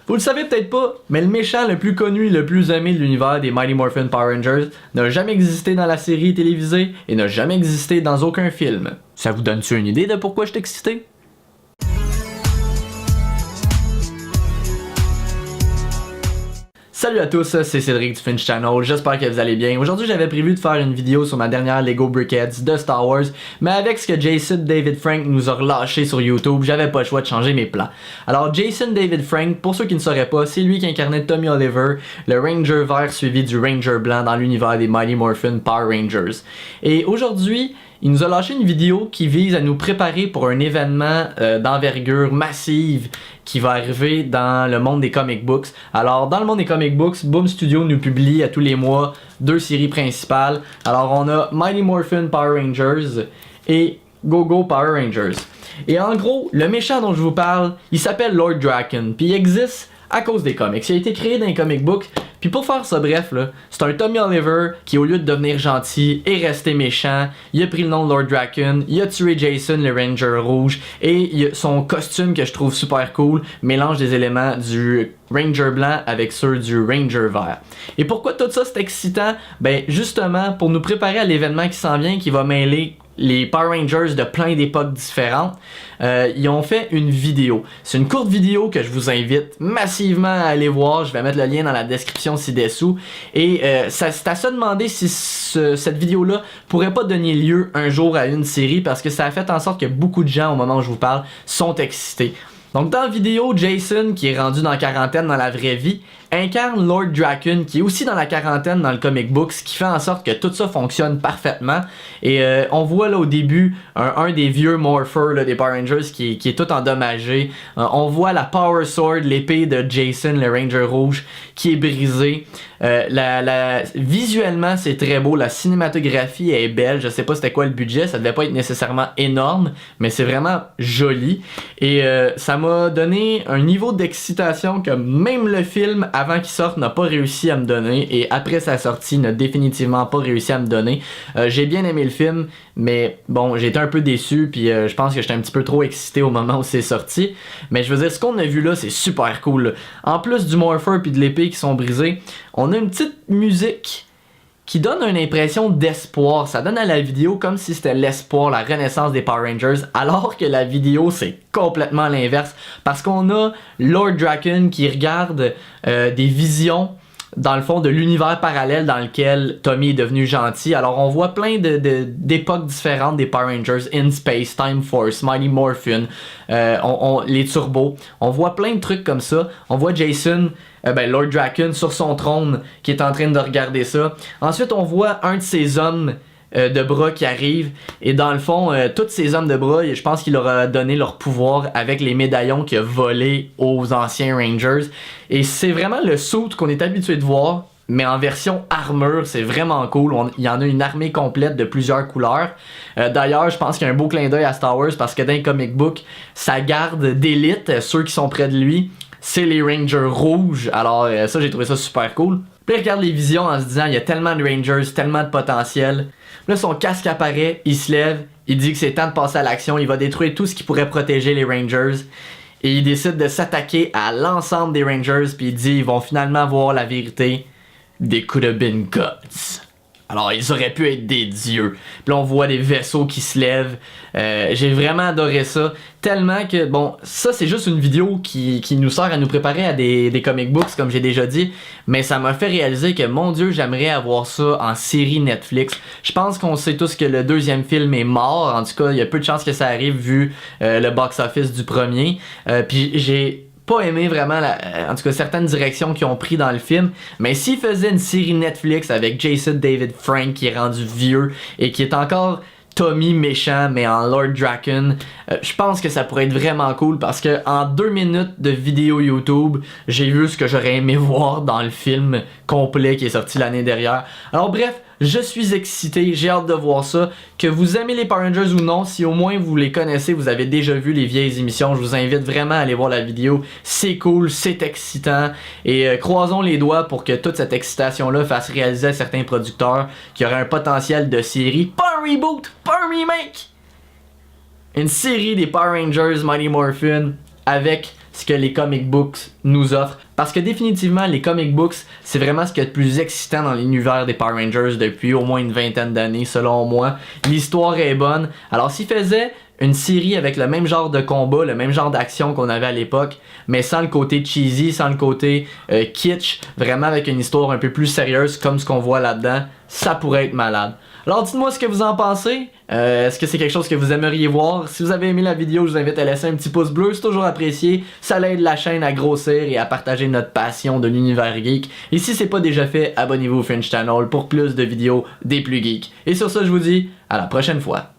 Vous le savez peut-être pas, mais le méchant le plus connu et le plus aimé de l'univers des Mighty Morphin Power Rangers n'a jamais existé dans la série télévisée et n'a jamais existé dans aucun film. Ça vous donne-tu une idée de pourquoi je suis excité? Salut à tous, c'est Cédric du Finch Channel, j'espère que vous allez bien. Aujourd'hui j'avais prévu de faire une vidéo sur ma dernière Lego Brickheads de Star Wars, mais avec ce que Jason David Frank nous a relâché sur YouTube, j'avais pas le choix de changer mes plans. Alors Jason David Frank, pour ceux qui ne sauraient pas, c'est lui qui incarnait Tommy Oliver, le Ranger vert suivi du Ranger blanc dans l'univers des Mighty Morphin Power Rangers. Et aujourd'hui, il nous a lâché une vidéo qui vise à nous préparer pour un événement d'envergure massive qui va arriver dans le monde des comic books. Alors, dans le monde des comic books, Boom Studio nous publie à tous les mois 2 séries principales. Alors, on a Mighty Morphin Power Rangers et Go-Go Power Rangers. Et en gros, le méchant dont je vous parle, il s'appelle Lord Drakkon, puis il existe à cause des comics. Il a été créé dans les comic books. Puis pour faire ça bref, là, c'est un Tommy Oliver qui, au lieu de devenir gentil, est resté méchant. Il a pris le nom de Lord Drakkon, il a tué Jason, le Ranger rouge, et son costume que je trouve super cool mélange des éléments du Ranger blanc avec ceux du Ranger vert. Et pourquoi tout ça c'est excitant? Ben justement pour nous préparer à l'événement qui s'en vient, qui va mêler les Power Rangers de plein d'époques différentes. Ils ont fait une vidéo. C'est une courte vidéo que je vous invite massivement à aller voir. Je vais mettre le lien dans la description ci-dessous. Et c'est à se demander si cette vidéo-là pourrait pas donner lieu un jour à une série, parce que ça a fait en sorte que beaucoup de gens, au moment où je vous parle, sont excités. Donc dans la vidéo, Jason, qui est rendu dans la quarantaine dans la vraie vie, incarne Lord Drakkon, qui est aussi dans la quarantaine dans le comic book, ce qui fait en sorte que tout ça fonctionne parfaitement. Et on voit là au début un des vieux Morphers là, des Power Rangers qui est tout endommagé. On voit la Power Sword, l'épée de Jason, le Ranger rouge, qui est brisée. Visuellement c'est très beau, la cinématographie est belle. Je sais pas c'était quoi le budget, ça devait pas être nécessairement énorme, mais c'est vraiment joli. Et ça m'a donné un niveau d'excitation que même le film avant qu'il sorte n'a pas réussi à me donner, et après sa sortie n'a définitivement pas réussi à me donner. J'ai bien aimé le film, mais bon, j'ai été un peu déçu, puis je pense que j'étais un petit peu trop excité au moment où c'est sorti. Mais je veux dire, ce qu'on a vu là, c'est super cool là. En plus du Morpher puis de l'épée qui sont brisés, on a une petite musique qui donne une impression d'espoir. Ça donne à la vidéo comme si c'était l'espoir, la renaissance des Power Rangers, alors que la vidéo c'est complètement l'inverse, parce qu'on a Lord Drakkon qui regarde des visions dans le fond de l'univers parallèle dans lequel Tommy est devenu gentil. Alors on voit plein d'époques différentes des Power Rangers, In Space, Time Force, Mighty Morphin, les turbos. On voit plein de trucs comme ça. On voit Jason, Lord Drakkon sur son trône qui est en train de regarder ça. Ensuite on voit un de ses hommes de bras qui arrive, et dans le fond tous ces hommes de bras, je pense qu'il leur a donné leur pouvoir avec les médaillons qu'il a volés aux anciens Rangers, et c'est vraiment le suit qu'on est habitué de voir mais en version armure. C'est vraiment cool. Il y en a une armée complète de plusieurs couleurs. D'ailleurs, je pense qu'il y a un beau clin d'œil à Star Wars, parce que dans les comic book, sa garde d'élite, ceux qui sont près de lui, c'est les Rangers rouges. Alors ça, j'ai trouvé ça super cool. Puis il regarde les visions en se disant, il y a tellement de Rangers, tellement de potentiel. Là, son casque apparaît, il se lève, il dit que c'est temps de passer à l'action, il va détruire tout ce qui pourrait protéger les Rangers. Et il décide de s'attaquer à l'ensemble des Rangers, puis il dit, ils vont finalement voir la vérité. They could have been gods. Alors, ils auraient pu être des dieux. Puis là, on voit des vaisseaux qui se lèvent. J'ai vraiment adoré ça. Tellement que, bon, ça, c'est juste une vidéo qui nous sert à nous préparer à des comic books, comme j'ai déjà dit. Mais ça m'a fait réaliser que, mon Dieu, j'aimerais avoir ça en série Netflix. Je pense qu'on sait tous que le deuxième film est mort. En tout cas, il y a peu de chances que ça arrive vu le box-office du premier. Puis j'ai pas aimé vraiment en tout cas certaines directions qu'ils ont pris dans le film, mais s'ils faisaient une série Netflix avec Jason David Frank qui est rendu vieux et qui est encore Tommy méchant mais en Lord Drakkon, je pense que ça pourrait être vraiment cool, parce que en 2 minutes de vidéo YouTube, j'ai vu ce que j'aurais aimé voir dans le film complet qui est sorti l'année dernière. Alors bref, je suis excité, j'ai hâte de voir ça. Que vous aimez les Power Rangers ou non, si au moins vous les connaissez, vous avez déjà vu les vieilles émissions, je vous invite vraiment à aller voir la vidéo. C'est cool, c'est excitant, et croisons les doigts pour que toute cette excitation-là fasse réaliser à certains producteurs qui auraient un potentiel de série, pas un reboot, pas un remake, une série des Power Rangers Mighty Morphin avec ce que les comic books nous offrent. Parce que définitivement, les comic books, c'est vraiment ce qu'il y a de plus excitant dans l'univers des Power Rangers depuis au moins une vingtaine d'années, selon moi. L'histoire est bonne. Alors s'ils faisaient une série avec le même genre de combat, le même genre d'action qu'on avait à l'époque, mais sans le côté cheesy, sans le côté kitsch, vraiment avec une histoire un peu plus sérieuse comme ce qu'on voit là-dedans, ça pourrait être malade. Alors dites-moi ce que vous en pensez. Est-ce que c'est quelque chose que vous aimeriez voir? Si vous avez aimé la vidéo, je vous invite à laisser un petit pouce bleu, c'est toujours apprécié. Ça aide la chaîne à grossir et à partager notre passion de l'univers geek. Et si c'est pas déjà fait, abonnez-vous au Fringe Channel pour plus de vidéos des plus geeks. Et sur ça, je vous dis à la prochaine fois.